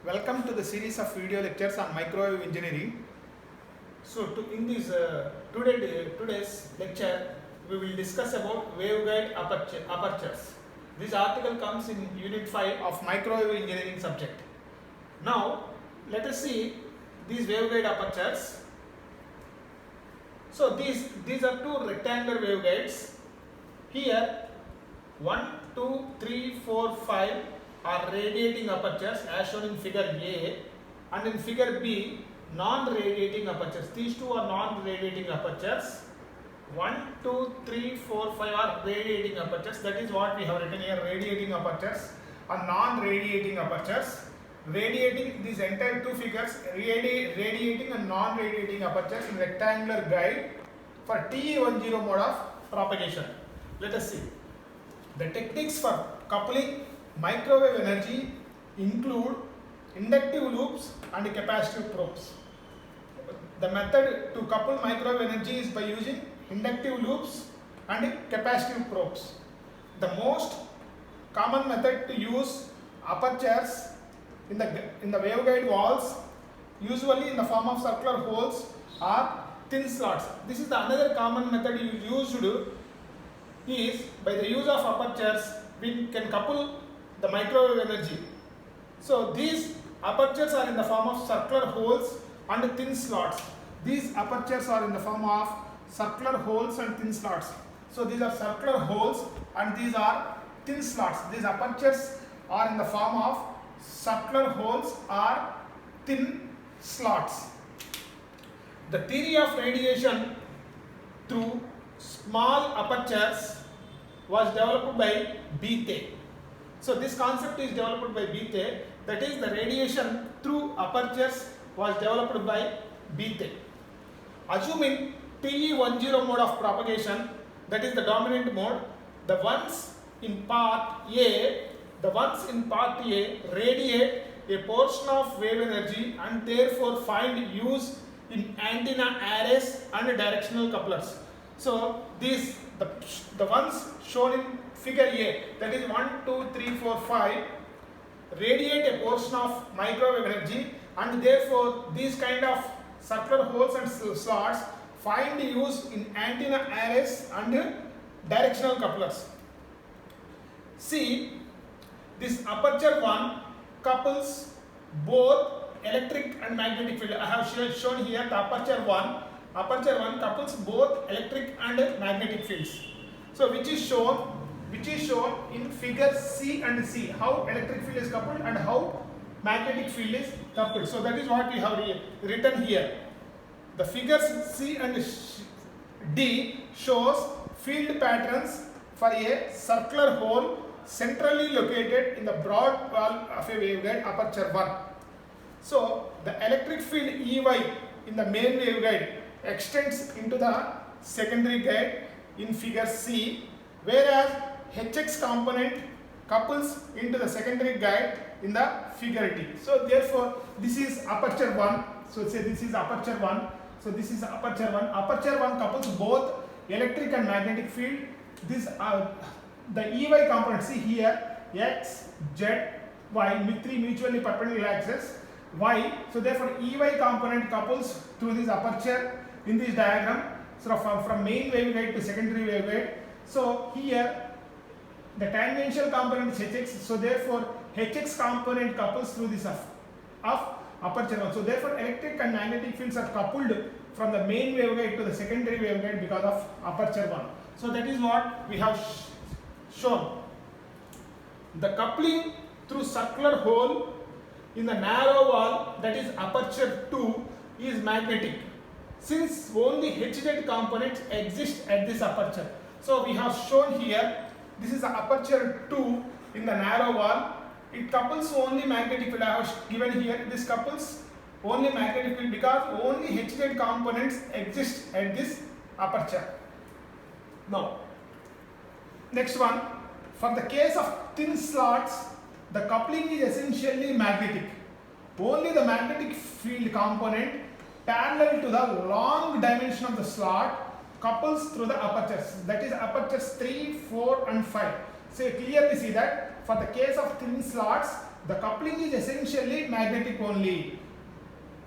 Welcome to the series of video lectures on microwave engineering. So, in this today's lecture, we will discuss about waveguide apertures. This article comes in Unit 5 of microwave engineering subject. Now, let us see these waveguide apertures. So, these are two rectangular waveguides. Here, 1, 2, 3, 4, 5 are radiating apertures as shown in figure A, and in figure B non-radiating apertures. These two are non-radiating apertures. 1, 2, 3, 4, 5 are radiating apertures. That is what we have written here, radiating apertures and non-radiating apertures. Radiating, these entire two figures, radiating and non-radiating apertures in rectangular guide for TE10 mode of propagation. Let us see. The techniques for coupling microwave energy include inductive loops and capacitive probes. The method to couple microwave energy is by using inductive loops and capacitive probes. The most common method to use apertures in the waveguide walls, usually in the form of circular holes or thin slots. This is the another common method used is by the use of apertures we can couple the microwave energy. So these apertures are in the form of circular holes and thin slots. These apertures are in the form of circular holes and thin slots. So these are circular holes and these are thin slots. These apertures are in the form of circular holes or thin slots. The theory of radiation through small apertures was developed by Bethe. So this concept is developed by Bethe, that is the radiation through apertures was developed by Bethe. Assuming TE10 mode of propagation, that is the dominant mode, the ones in part A radiate a portion of wave energy and therefore find use in antenna arrays and directional couplers. So these the ones shown in figure A, that is 1, 2, 3, 4, 5 radiate a portion of microwave energy and therefore these kind of circular holes and slots find use in antenna arrays and directional couplers. See, this aperture 1 couples both electric and magnetic field. I have shown here the aperture 1 couples both electric and magnetic fields. So which is shown in figure C and C, how electric field is coupled and how magnetic field is coupled. So that is what we have written here. The figures C and D shows field patterns for a circular hole centrally located in the broad wall of a waveguide aperture 1. So the electric field EY in the main waveguide extends into the secondary guide in figure C, whereas HX component couples into the secondary guide in the figure D. So therefore this is aperture 1. So say this is aperture 1. So this is aperture 1. Aperture 1 couples both electric and magnetic field. This the EY component, see here, X, Z, Y, three mutually perpendicular axes, Y. So therefore EY component couples through this aperture in this diagram. So from main waveguide to secondary waveguide. So here the tangential component is HX. So therefore HX component couples through this of aperture 1. So therefore electric and magnetic fields are coupled from the main waveguide to the secondary waveguide because of aperture 1. So that is what we have shown. The coupling through circular hole in the narrow wall, that is aperture 2, is magnetic, since only HZ components exist at this aperture. So we have shown here, this is the aperture 2 in the narrow wall. It couples only magnetic field. I have given here, this couples only magnetic field because only HZ components exist at this aperture. Now, next one, for the case of thin slots, the coupling is essentially magnetic. Only the magnetic field component parallel to the long dimension of the slot couples through the apertures, that is apertures 3, 4 and 5. So you clearly see that for the case of thin slots, the coupling is essentially magnetic only.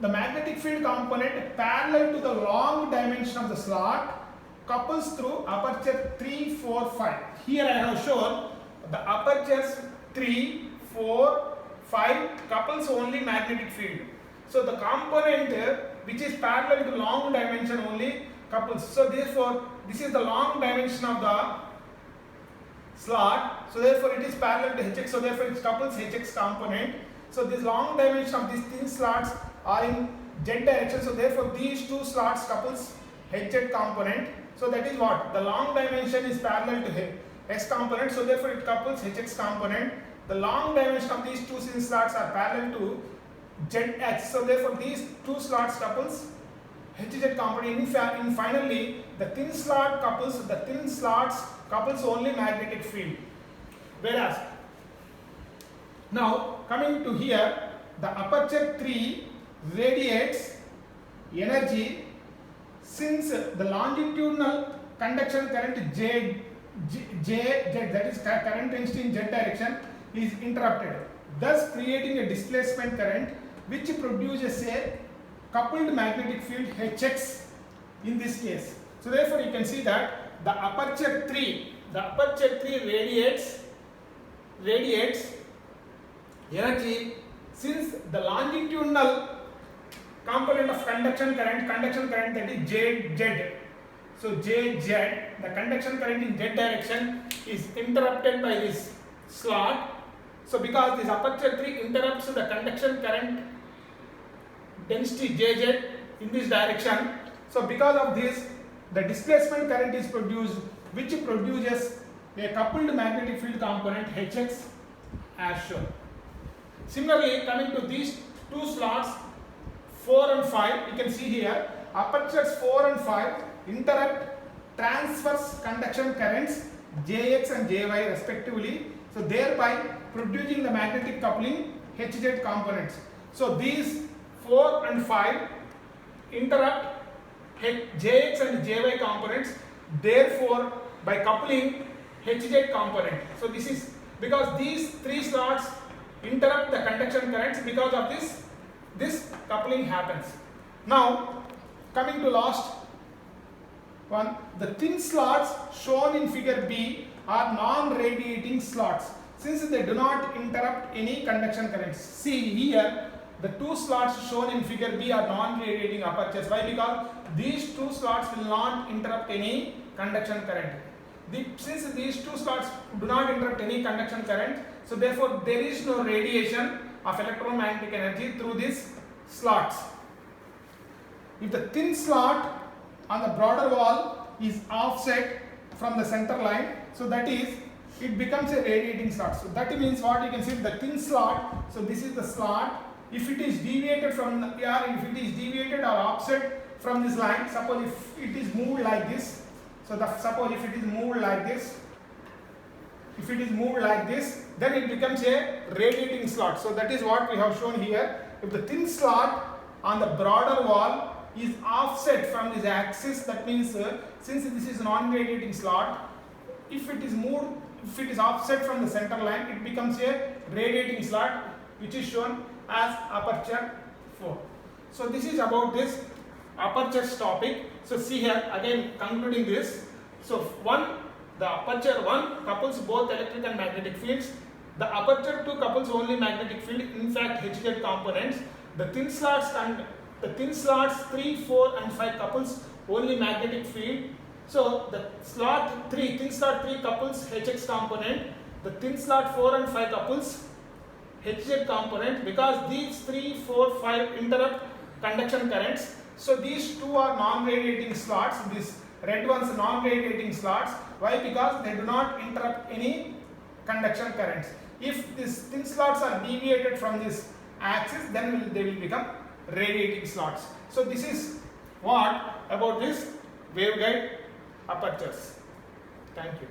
The magnetic field component parallel to the long dimension of the slot couples through aperture 3, 4, 5. Here I have shown the apertures 3, 4, 5 couples only magnetic field. So the component which is parallel to long dimension only couples. So therefore this is the long dimension of the slot. So therefore it is parallel to Hx. So therefore it couples Hx component. So this long dimension of these thin slots are in Z direction. So therefore these two slots couples Hz component. So that is what? The long dimension is parallel to S component. So therefore it couples Hx component. The long dimension of these two thin slots are parallel to Zx. So therefore these two slots couples Hz component. In finally the thin slots couples only magnetic field. Whereas now coming to here, the aperture 3 radiates energy since the longitudinal conduction current Z, that is current density in Z direction, is interrupted, thus creating a displacement current which produces a coupled magnetic field Hx in this case. So therefore you can see that the aperture 3 radiates energy since the longitudinal component of conduction current that is Jz. So Jz, the conduction current in Z direction is interrupted by this slot. So because this aperture 3 interrupts the conduction current density Jz in this direction, so because of this the displacement current is produced, which produces a coupled magnetic field component Hx as shown. Similarly, coming to these two slots 4 and 5, you can see here apertures 4 and 5 interrupt transverse conduction currents Jx and Jy respectively, so thereby producing the magnetic coupling Hz components. So these 4 and 5 interrupt Jx and Jy components, therefore by coupling Hz component. So this is because these three slots interrupt the conduction currents, because of this coupling happens. Now coming to last one, the thin slots shown in figure B are non-radiating slots since they do not interrupt any conduction currents. See here, the two slots shown in figure B are non-radiating apertures. Why? Because these two slots will not interrupt any conduction current. Since these two slots do not interrupt any conduction current, so therefore there is no radiation of electromagnetic energy through these slots. If the thin slot on the broader wall is offset from the center line, so that is, it becomes a radiating slot. So that means what? You can see the thin slot. So this is the slot. If it is deviated from here, if it is deviated or offset from this line, suppose if it is moved like this. So suppose if it is moved like this, then it becomes a radiating slot. So that is what we have shown here. If the thin slot on the broader wall is offset from this axis, that means since this is non-radiating slot, if it is offset from the center line, it becomes a radiating slot, which is shown as aperture 4. So this is about this apertures topic. So see here again concluding this. So the aperture 1 couples both electric and magnetic fields. The aperture 2 couples only magnetic field, in fact Hz components. The thin slots 3, 4 and 5 couples only magnetic field. So the thin slot 3 couples Hx component. The thin slot 4 and 5 couples Hz component, because these 3, 4, 5 interrupt conduction currents. So these two are non-radiating slots. These red ones are non-radiating slots. Why? Because they do not interrupt any conduction currents. If these thin slots are deviated from this axis, then they will become radiating slots. So this is what about this waveguide apertures. Thank you.